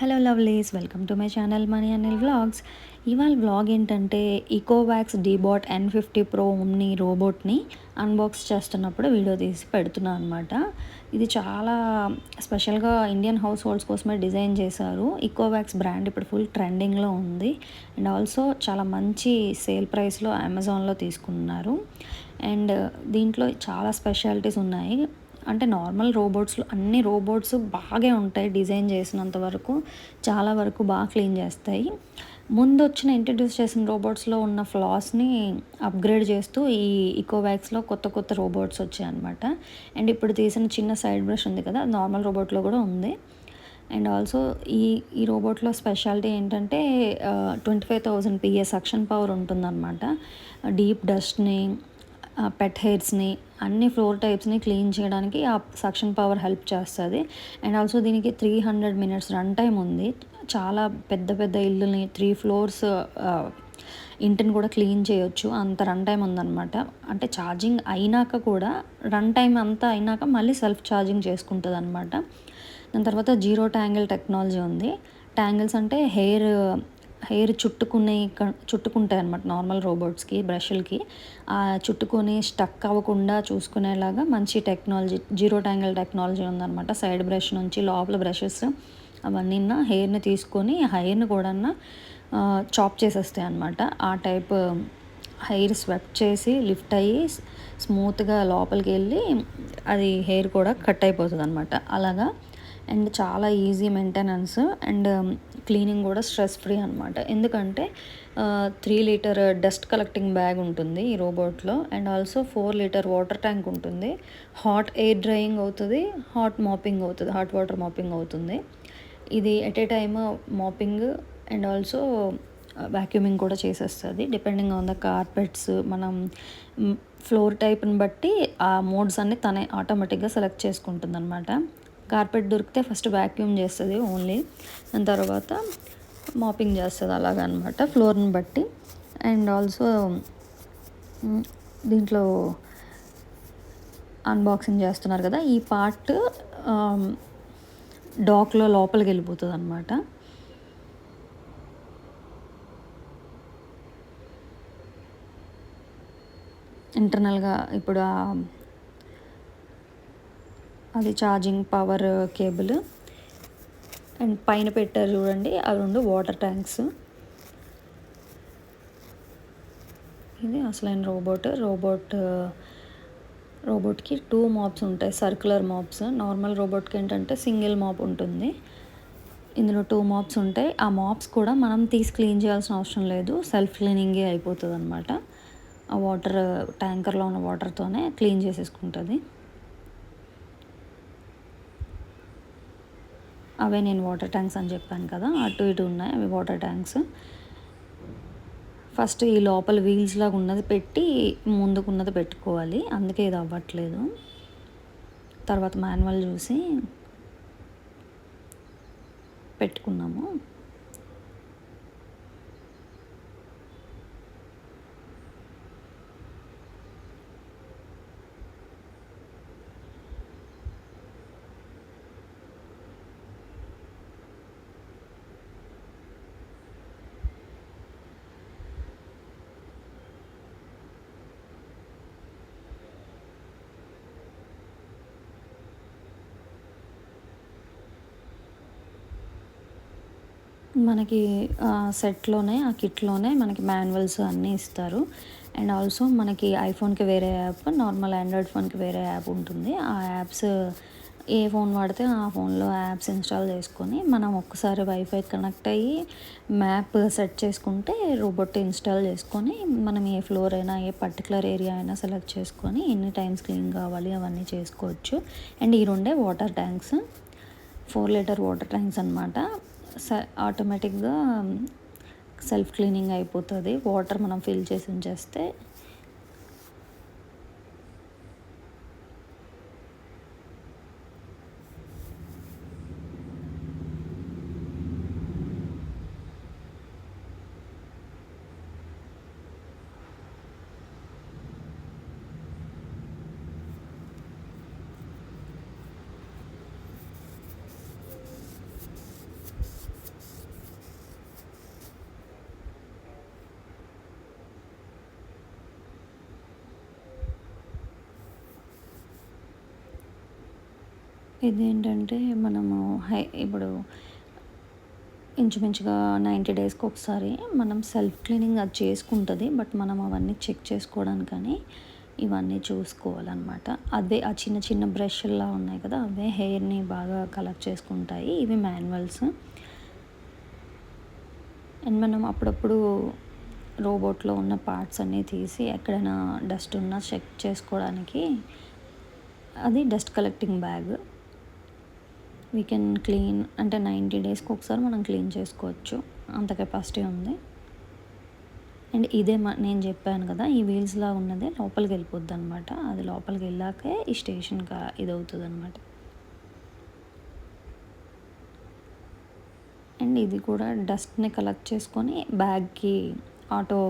Hello lovelies, welcome to my channel money Anil vlogs. ఇవాళ vlog ఏంటంటే ఈకోవాక్స్ డీబాట్ N50 Pro omni రోబోట్ని unbox చేస్తున్నప్పుడు video తీసి పెడుతున్నాను అనమాట. ఇది చాలా స్పెషల్గా ఇండియన్ హౌస్ హోల్డ్స్ కోసమే డిజైన్ చేశారు. ఈకోవాక్స్ బ్రాండ్ ఇప్పుడు ఫుల్ ట్రెండింగ్లో ఉంది అండ్ ఆల్సో చాలా మంచి సేల్ ప్రైస్లో అమెజాన్లో తీసుకున్నారు. అండ్ దీంట్లో చాలా స్పెషాలిటీస్ ఉన్నాయి. అంటే నార్మల్ రోబోట్స్లో అన్ని రోబోట్స్ బాగా ఉంటాయి, డిజైన్ చేసినంత వరకు చాలా వరకు బాగా క్లీన్ చేస్తాయి. ముందు ఇంట్రడ్యూస్ చేసిన రోబోట్స్లో ఉన్న ఫ్లాస్ని అప్గ్రేడ్ చేస్తూ ఈ ఈకోవాక్స్లో కొత్త కొత్త రోబోట్స్ వచ్చాయన్నమాట. అండ్ ఇప్పుడు తీసిన చిన్న సైడ్ బ్రష్ ఉంది కదా, నార్మల్ రోబోట్లో కూడా ఉంది. అండ్ ఆల్సో ఈ ఈ రోబోట్లో స్పెషాలిటీ ఏంటంటే 25,000 PA సక్షన్ పవర్ ఉంటుందన్నమాట. డీప్ డస్ట్ని, పెట్ హెయిర్స్ని, అన్ని ఫ్లోర్ టైప్స్ని క్లీన్ చేయడానికి ఆ సక్షన్ పవర్ హెల్ప్ చేస్తుంది. అండ్ ఆల్సో దీనికి 300 minutes రన్ టైం ఉంది. చాలా పెద్ద పెద్ద ఇల్లుని 3 floors ఇంటిని కూడా క్లీన్ చేయొచ్చు, అంత రన్ టైం ఉందన్నమాట. అంటే ఛార్జింగ్ అయినాక కూడా రన్ టైం అంతా అయినాక మళ్ళీ సెల్ఫ్ ఛార్జింగ్ చేసుకుంటుంది అనమాట. దాని తర్వాత జీరో ట్యాంగిల్ టెక్నాలజీ ఉంది. ట్యాంగిల్స్ అంటే హెయిర్ చుట్టుకుంటాయి అనమాట నార్మల్ రోబోట్స్కి, బ్రష్లకి. చుట్టుకొని స్టక్ అవ్వకుండా చూసుకునేలాగా మంచి టెక్నాలజీ, జీరో ట్యాంగిల్ టెక్నాలజీ ఉందన్నమాట. సైడ్ బ్రష్ నుంచి లోపల బ్రషెస్ అవన్నీ హెయిర్ని తీసుకొని హెయిర్ని కూడా చాప్ చేసేస్తాయి అనమాట. ఆ టైప్ హెయిర్ స్వెప్ట్ చేసి లిఫ్ట్ అయ్యి స్మూత్గా లోపలికి వెళ్ళి అది హెయిర్ కూడా కట్ అయిపోతుంది అనమాట అలాగా. అండ్ చాలా ఈజీ మెయింటెనెన్స్ అండ్ క్లీనింగ్ కూడా స్ట్రెస్ ఫ్రీ అనమాట. ఎందుకంటే 3 liter డస్ట్ కలెక్టింగ్ బ్యాగ్ ఉంటుంది ఈ రోబోట్లో. And also 4 liter water tank ఉంటుంది. హాట్ ఎయిర్ డ్రైయింగ్ అవుతుంది, హాట్ వాటర్ మాపింగ్ అవుతుంది. ఇది at a time mopping and also vacuuming కూడా చేసేస్తుంది. డిపెండింగ్ ఆన్ ద కార్పెట్స్, మనం ఫ్లోర్ టైప్ని బట్టి ఆ మోడ్స్ అన్ని తనే ఆటోమేటిక్గా సెలెక్ట్ చేసుకుంటుంది అనమాట. కార్పెట్ దొరికితే ఫస్ట్ వ్యాక్యూమ్ చేస్తుంది ఓన్లీ, దాని తర్వాత మాపింగ్ చేస్తుంది అలాగనమాట ఫ్లోర్ని బట్టి. అండ్ ఆల్సో దీంట్లో అన్బాక్సింగ్ చేస్తున్నారు కదా, ఈ పార్ట్ డాక్లో లోపలికి వెళ్ళిపోతుంది అనమాట. ఇంటర్నల్గా ఇప్పుడు అది ఛార్జింగ్ పవర్ కేబుల్. అండ్ పైన పెట్టారు చూడండి, అవి 2 వాటర్ ట్యాంక్స్. ఇది అసలైన రోబోట్కి 2 మాప్స్ ఉంటాయి, సర్క్యులర్ మాప్స్. నార్మల్ రోబోట్కి ఏంటంటే సింగిల్ మాప్ ఉంటుంది, ఇందులో 2 మాప్స్ ఉంటాయి. ఆ మాప్స్ కూడా మనం తీసి క్లీన్ చేయాల్సిన అవసరం లేదు, సెల్ఫ్ క్లీనింగే అయిపోతుంది అనమాట. ఆ వాటర్ ట్యాంకర్లో ఉన్న వాటర్తోనే క్లీన్ చేసేసుకుంటుంది. అవే నేను వాటర్ ట్యాంక్స్ అని చెప్పాను కదా, అటు ఇటు ఉన్నాయి అవి వాటర్ ట్యాంక్స్. ఫస్ట్ ఈ లోపల వీల్స్ లాగా ఉన్నది పెట్టి ముందుకున్నది పెట్టుకోవాలి, అందుకే ఇది అవ్వట్లేదు. తర్వాత మాన్యువల్ చూసి పెట్టుకున్నాము. మనకి సెట్లోనే, ఆ కిట్లోనే మనకి మాన్యువల్స్ అన్నీ ఇస్తారు. అండ్ ఆల్సో మనకి ఐఫోన్కి వేరే యాప్, నార్మల్ ఆండ్రాయిడ్ ఫోన్కి వేరే యాప్ ఉంటుంది. ఆ యాప్స్ ఏ ఫోన్ వాడితే ఆ ఫోన్లో యాప్స్ ఇన్స్టాల్ చేసుకొని మనం ఒక్కసారి వైఫై కనెక్ట్ అయ్యి మ్యాప్ సెట్ చేసుకుంటే రోబోట్ ఇన్స్టాల్ చేసుకొని మనం ఏ ఫ్లోర్ అయినా ఏ పర్టికులర్ ఏరియా అయినా సెలెక్ట్ చేసుకొని ఎన్ని టైమ్స్ క్లీన్ కావాలి అవన్నీ చేసుకోవచ్చు. అండ్ ఈ 2 water tanks 4 liter water tanks అనమాట. ఆటోమేటిక్గా సెల్ఫ్ క్లీనింగ్ అయిపోతుంది, వాటర్ మనం ఫిల్ చేసి ఉంచేస్తే. ఇదేంటంటే మనము ఇప్పుడు ఇంచుమించుగా 90 డేస్‌కి ఒకసారి మనం సెల్ఫ్ క్లీనింగ్ అది చేసుకుంటది. బట్ మనం అవన్నీ చెక్ చేసుకోవడానికని ఇవన్నీ చూసుకోవాలనమాట. అవే ఆ చిన్న చిన్న బ్రష్‌ల్లా ఉన్నాయి కదా! అవే హెయిర్‌ని బాగా కలెక్ట్ చేసుకుంటాయి. ఇవి మాన్యువల్స్. అండ్ మనం అప్పుడప్పుడు రోబోట్‌లో ఉన్న పార్ట్స్ అన్నీ తీసి ఎక్కడైనా డస్ట్ ఉన్నా చెక్ చేసుకోవడానికి అది dust collecting bag. We can clean అంటే 90 డేస్‌కి ఒకసారి మనం క్లీన్ చేసుకోవచ్చు. అంత కెపాసిటీ ఉంది. అండ్ ఇదే నేను చెప్పాను కదా! ఈ వీల్స్‌లా ఉన్నదే లోపలికెళ్ళిపోద్దనమాట. అది లోపలికెళ్ళాకే ఈ స్టేషన్‌కి ఇదవుతదనమాట. అండ్ ఇది కూడా డస్ట్‌ని కలెక్ట్ చేసుకొని బ్యాగ్‌కి ఆటో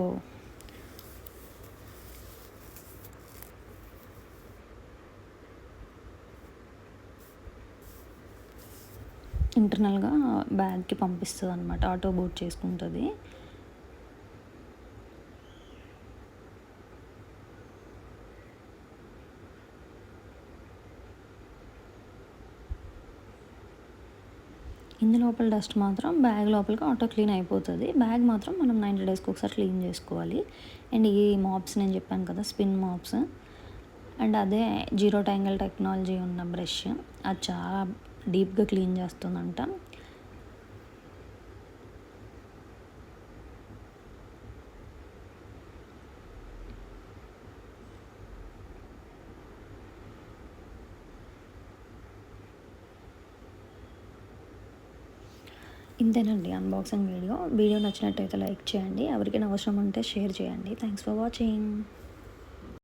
ఇంటర్నల్‌గా బ్యాగ్‌కి పంపిస్తదనమాట. ఆటో బూట్ చేసుకుంటది. ఇందు లోపల డస్ట్ మాత్రం బ్యాగ్ లోపలికి ఆటో క్లీన్ అయిపోతది. బ్యాగ్ మాత్రం మనం 90 డేస్‌కి ఒకసారి క్లీన్ చేసుకోవాలి. అండ్ ఈ మాప్స్ నేను చెప్పాను కదా! Spin maps. అండ్ అదే జీరో ట్యాంగిల్ టెక్నాలజీ ఉన్న బ్రష్. అది చాలా డీప్‌గా క్లీన్ చేస్తుందంట. ఇంతేనండి అన్బాక్సింగ్ వీడియో. వీడియో నచ్చినట్టయితే లైక్ చేయండి. ఎవరికైనా అవసరం ఉంటే షేర్ చేయండి. Thanks for watching.